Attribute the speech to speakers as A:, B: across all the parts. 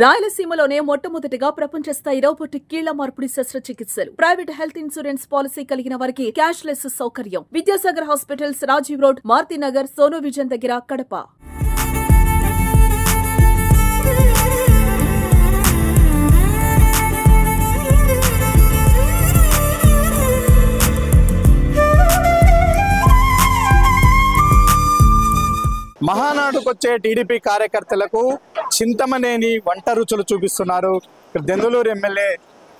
A: రాయలసీమలోనే మొట్టమొదటిగా ప్రపంచ స్థాయి రోబోటిక్ కీళ్ల మార్పిడి శస్త్రచికిత్సలు ప్రైవేట్ హెల్త్ ఇన్సూరెన్స్ పాలసీ కలిగిన వారికి క్యాష్లెస్ సౌకర్యం. Vidyasagar hospitals, Rajiv road, Marutinagar, Sonu vision దగ్గర, కడప.
B: మహానాడుకొచ్చే టీడీపీ కార్యకర్తలకు చింతమనేని వంట రుచులు చూపిస్తున్నారు. దెందులూరు ఎమ్మెల్యే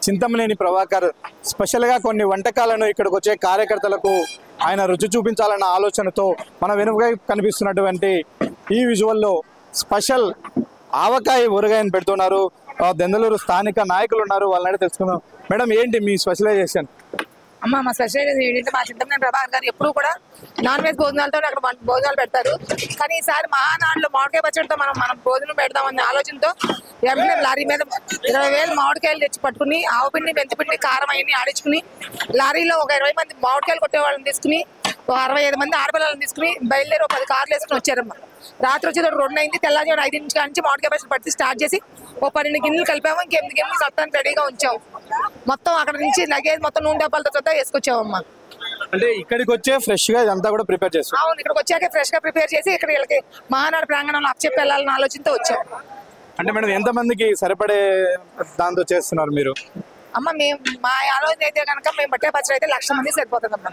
B: చింతమనేని ప్రభాకర్ స్పెషల్గా కొన్ని వంటకాలను ఇక్కడికి వచ్చే కార్యకర్తలకు ఆయన రుచి చూపించాలన్న ఆలోచనతో మన వెనుక కనిపిస్తున్నటువంటి ఈ విజువల్లో స్పెషల్ ఆవకాయ ఊరగాయని పెడుతున్నారు. దెందులూరు స్థానిక నాయకులు ఉన్నారు, వాళ్ళని తెలుసుకుందాం. మేడం, ఏంటి మీ స్పెషలైజేషన్?
C: అమ్మ, మా స్పెషలైజేషన్ ఏంటంటే మా చింతమనేని ప్రభాకర్ గారు ఎప్పుడు కూడా నాన్ వెజ్ భోజనాలతో అక్కడ భోజనాలు పెడతారు. కానీ ఈసారి మహానాడులో మామిడికాయ పచ్చడితో మనం భోజనం పెడదామనే ఆలోచనతో వెంటనే లారీ మీద 20,000 మామిడికాయలు తెచ్చి పట్టుకుని ఆవుపిండి, మెంతిపిండి, కారం అవన్నీ ఆడించుకుని లారీలో ఒక 20 మంది మామిడికాయలు కొట్టే వాళ్ళని తీసుకుని 65 మంది ఆడపిల్లలను తీసుకుని బయలుదేరి 10 కార్లు వేసుకుని వచ్చారమ్మా. రాత్రి వచ్చేటప్పుడు 2 అయింది. తెల్లారి 5 నుంచి మామిడికాయ పచ్చడి పట్టి స్టార్ట్ చేసి 12 గిన్నెలు కలిపాము. ఇంకెనిమిది గిన్నెలు సత్తానికి రెడీగా ఉంచాము. మొత్తం అక్కడ నుంచి లగేజ్ మొత్తం నూనె డబ్బాలతో వేసుకొచ్చామమ్మా.
B: అంటే ఇక్కడికి వచ్చే ఫ్రెష్ గా ఇదంతా కూడా ప్రిపేర్ చేస్తాం.
C: అవును, ఇక్కడికి వచ్చాక ఫ్రెష్ గా ప్రిపేర్ చేసి ఇక్కడ వీళ్ళకి మహానాడు ప్రాంగణంలో అప్పచెప్పి వెళ్ళాలన్న ఆలోచనతో వచ్చాం.
B: అంటే మేడం, ఎంత మందికి సరిపడే దాంతో చేస్తున్నారు మీరు?
C: అమ్మ, మా ఆలోచన అయితే కనుక మేము పట్టే పచ్చడి అయితే 1,00,000 మంది సరిపోతుందమ్మా.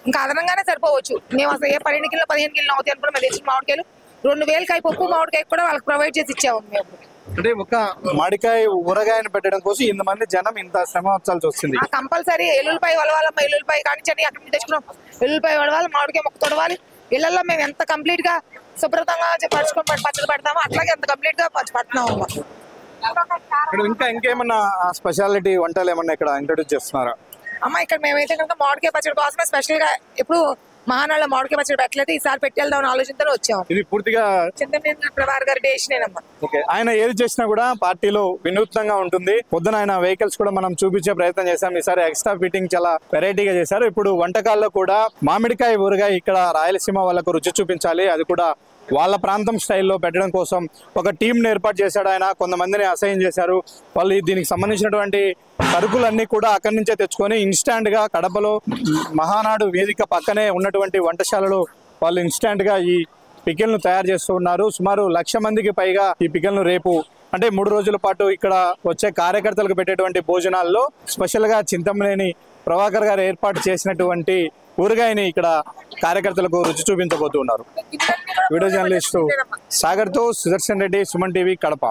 C: ఇంకా అదనంగానే సరిపోవచ్చు. మేము అసలు ఏ 12 కిలో 15 కిలో అవుతాయి అనుకున్నా. మేము తెచ్చిన మామిడికాయలు 2,000 కాయ పప్పు మామిడికాయ కూడా వాళ్ళకి ప్రొవైడ్ చేసి ఇచ్చాము మేము.
B: అంటే ఒక మామిడికాయ ఊరగాయని పెట్టడం కోసం ఇంతమంది జనం ఇంత శ్రమ వచ్చాల్సి వస్తుంది.
C: కంపల్సరీ ఎల్లుల్లిపాయ వలవాలమ్మా. ఎల్లుల్లిపాయ కానించండి, అక్కడ నుంచి తెచ్చుకున్నాం. ఎల్లుల్లిపాయ వలవాలి, మామిడికాయ మొక్క తొడవాలి. ఇళ్లలో మేము ఎంత కంప్లీట్ గా శుభ్రతంగా పరుచుకొని పచ్చడి పెడతామో అట్లాగే ఎంత కంప్లీట్ గా పడుతున్నాం అమ్మా.
B: ఇంకా ఇంకేమన్నా స్పెషాలిటీ వంటలు ఏమన్నా ఇక్కడ ఇంట్రొడ్యూస్ చేస్తున్నారా?
C: అమ్మ, ఇక్కడ మేమైతే కనుక మామిడికాయ పచ్చడి కోసమే స్పెషల్ గా ఎప్పుడు మహానాడులో మామిడికాయ పచ్చడి పెట్టలేదు. ఈసారి పెట్టి వెళ్దాం ఆలోచనతో వచ్చాము.
B: ఇది పూర్తిగా
C: చింతమనేని ప్రభాకర్ గారి డేషనేనమ్మా.
B: ఆయన ఏది చేసినా కూడా పార్టీలో వినూత్నంగా ఉంటుంది. పొద్దున ఆయన వెహికల్స్ కూడా మనం చూపించే ప్రయత్నం చేశాం. ఈసారి ఎక్స్ట్రా ఫిట్టింగ్ చాలా వెరైటీగా చేశారు. ఇప్పుడు వంటకాల్లో కూడా మామిడికాయ ఊరగాయ ఇక్కడ రాయలసీమ వాళ్ళకు రుచి చూపించాలి, అది కూడా వాళ్ళ ప్రాంతం స్టైల్లో పెట్టడం కోసం ఒక టీంని ఏర్పాటు చేశాడు ఆయన. కొంతమందిని అసైన్ చేశారు. వాళ్ళు దీనికి సంబంధించినటువంటి సరుకులన్నీ కూడా అక్కడి నుంచే తెచ్చుకొని ఇన్స్టాంట్ గా కడపలో మహానాడు వేదిక పక్కనే ఉన్నటువంటి వంటశాలలో వాళ్ళు ఇన్స్టాంట్ గా ఈ పికిల్ను తయారు చేస్తూ ఉన్నారు. సుమారు 1,00,000 మందికి పైగా ఈ పికిల్ను రేపు అంటే 3 రోజుల పాటు ఇక్కడ వచ్చే కార్యకర్తలకు పెట్టేటువంటి భోజనాల్లో స్పెషల్ గా చింతమనేని ప్రభాకర్ గారు ఏర్పాటు చేసినటువంటి ఊరగాయని ఇక్కడ కార్యకర్తలకు రుచి చూపించబోతున్నారు. వీడియో జర్నలిస్టు సాగర్తో సుదర్శన్ రెడ్డి, సుమన్ టీవీ, కడప.